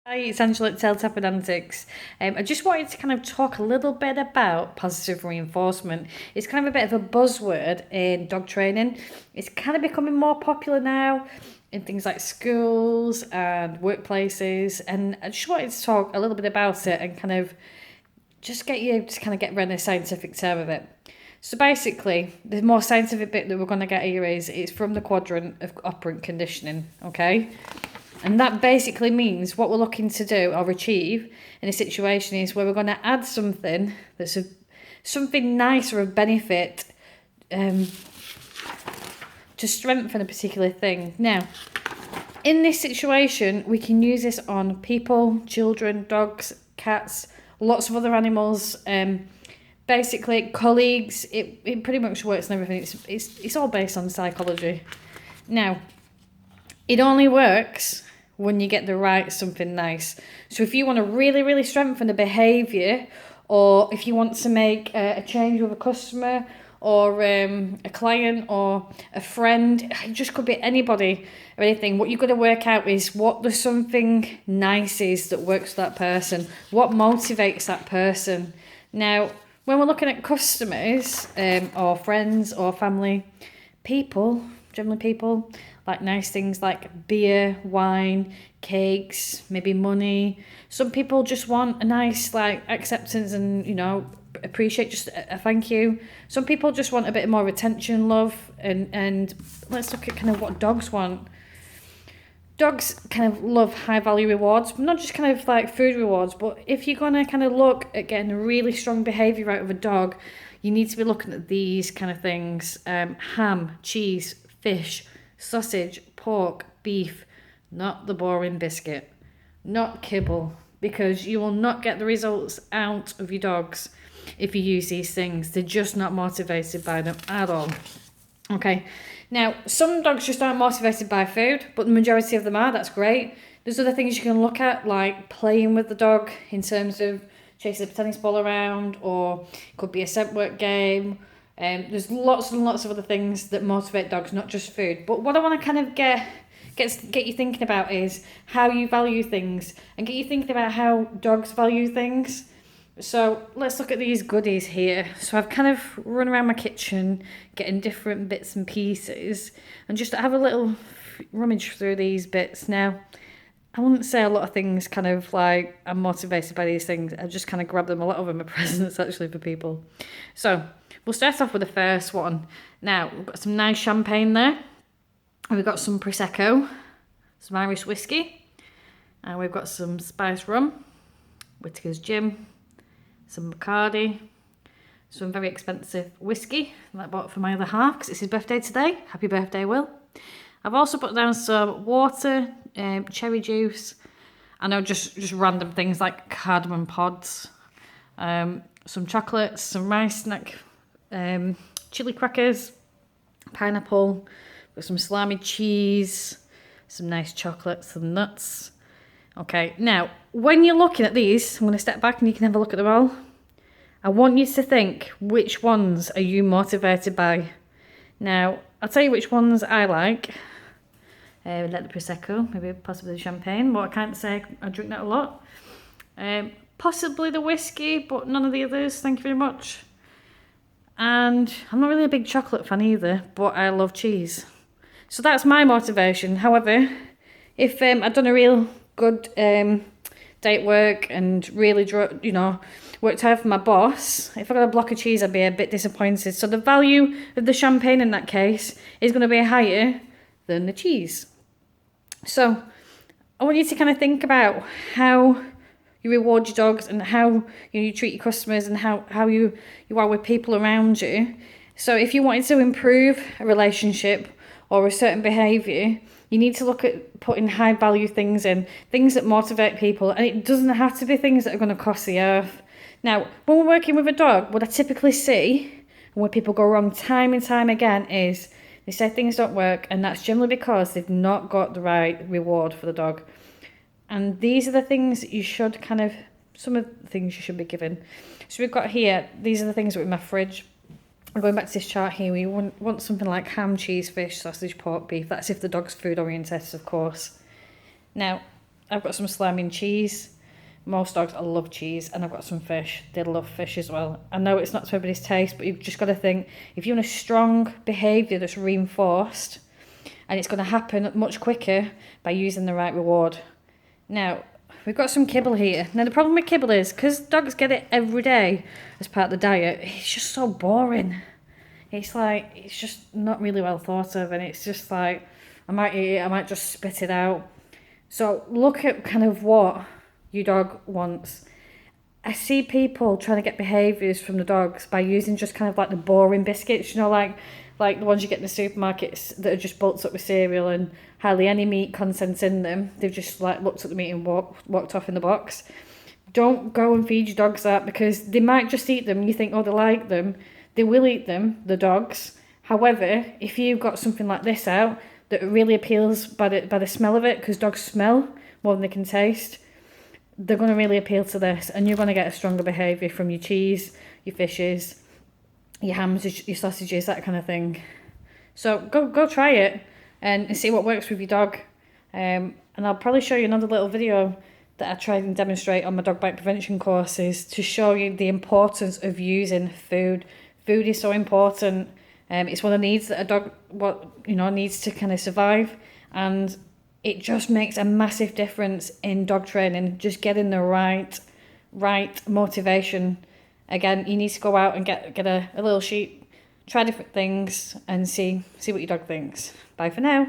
Hi, it's Angela at Telltap and Antics. I just wanted to kind of talk a little bit about positive reinforcement. It's kind of a bit of a buzzword in dog training. It's kind of becoming more popular now in things like schools and workplaces. And I just wanted to talk a little bit about it and kind of just get you to kind of get around the scientific term of it. So basically, the more scientific bit that we're going to get here is it's from the quadrant of operant conditioning, okay? And that basically means what we're looking to do or achieve in a situation is where we're going to add something that's something nice or a benefit to strengthen a particular thing. Now, in this situation, we can use this on people, children, dogs, cats, lots of other animals. Basically, colleagues. It pretty much works on everything. It's all based on psychology. Now, it only works when you get the right something nice. So if you want to really, really strengthen a behaviour, or if you want to make a change with a customer or a client or a friend, it just could be anybody or anything. What you've got to work out is what the something nice is that works for that person, what motivates that person. Now, when we're looking at customers or friends or family, generally people, like nice things like beer, wine, cakes, maybe money. Some people just want a nice like acceptance and, appreciate just a thank you. Some people just want a bit more attention, love, and let's look at kind of what dogs want. Dogs kind of love high value rewards, not just kind of like food rewards, but if you're going to kind of look at getting a really strong behaviour out of a dog, you need to be looking at these kind of things: ham, cheese, fish, sausage, pork, beef, not the boring biscuit, not kibble, because you will not get the results out of your dogs if you use these things. They're just not motivated by them at all. Okay, now some dogs just aren't motivated by food, but the majority of them are. That's great. There's other things you can look at, like playing with the dog in terms of chasing a tennis ball around, or it could be a scent work game. There's lots and lots of other things that motivate dogs, not just food. But what I want to kind of get you thinking about is how you value things, and get you thinking about how dogs value things. So let's look at these goodies here. So I've kind of run around my kitchen getting different bits and pieces and just have a little rummage through these bits. Now, I wouldn't say a lot of things kind of like I'm motivated by these things. I just kind of grab them. A lot of them are presents actually for people. So we'll start off with the first one. Now, we've got some nice champagne there. And we've got some Prosecco, some Irish whiskey. And we've got some spiced rum, Whittaker's Gin, some Bacardi, some very expensive whiskey that I bought for my other half because it's his birthday today. Happy birthday, Will. I've also put down some water, cherry juice. I know just random things like cardamom pods, some chocolates, some rice snack, chili crackers, pineapple, with some salami cheese, some nice chocolate, some nuts. Okay, now, when you're looking at these, I'm going to step back and you can have a look at them all. I want you to think, which ones are you motivated by? Now, I'll tell you which ones I like. Like the Prosecco, maybe possibly the champagne, but I can't say I drink that a lot. Possibly the whiskey, but none of the others, thank you very much. And I'm not really a big chocolate fan either, but I love cheese. So that's my motivation. However, if I'd done a real good day at work and really, worked hard for my boss, if I got a block of cheese, I'd be a bit disappointed. So the value of the champagne in that case is going to be higher than the cheese. So I want you to kind of think about how you reward your dogs and how you treat your customers and how you are with people around you. So if you wanted to improve a relationship or a certain behaviour, you need to look at putting high value things in, things that motivate people, and it doesn't have to be things that are going to cost the earth. Now, when we're working with a dog, what I typically see, and where people go wrong time and time again, is they say things don't work, and that's generally because they've not got the right reward for the dog. And these are the things that you should some of the things you should be given. So we've got here, these are the things that are in my fridge. Going back to this chart here, we want something like ham, cheese, fish, sausage, pork, beef. That's if the dog's food oriented, of course. Now, I've got some slime and cheese. Most dogs, I love cheese, and I've got some fish. They love fish as well. I know it's not to everybody's taste, but you've just got to think, if you want a strong behaviour that's reinforced, and it's going to happen much quicker by using the right reward. Now, we've got some kibble here. Now, the problem with kibble is, because dogs get it every day as part of the diet, it's just so boring. It's like, it's just not really well thought of, and it's just like, I might eat it, I might just spit it out. So look at kind of what your dog wants. I see people trying to get behaviours from the dogs by using just kind of like the boring biscuits, you know, like the ones you get in the supermarkets that are just bolts up with cereal and hardly any meat content in them. They've just like looked at the meat and walked off in the box. Don't go and feed your dogs that, because they might just eat them and you think, oh, they like them. They will eat them, the dogs. However, if you've got something like this out that really appeals by the smell of it, because dogs smell more than they can taste, they're going to really appeal to this, and you're going to get a stronger behaviour from your cheese, your fishes, your hams, your sausages, that kind of thing. So go try it and see what works with your dog. And I'll probably show you another little video that I try and demonstrate on my dog bite prevention courses to show you the importance of using food. Food is so important. It's one of the needs that a dog needs to kind of survive, and it just makes a massive difference in dog training. Just getting the right motivation. Again, you need to go out and get a little sheet, try different things, and see what your dog thinks. Bye for now.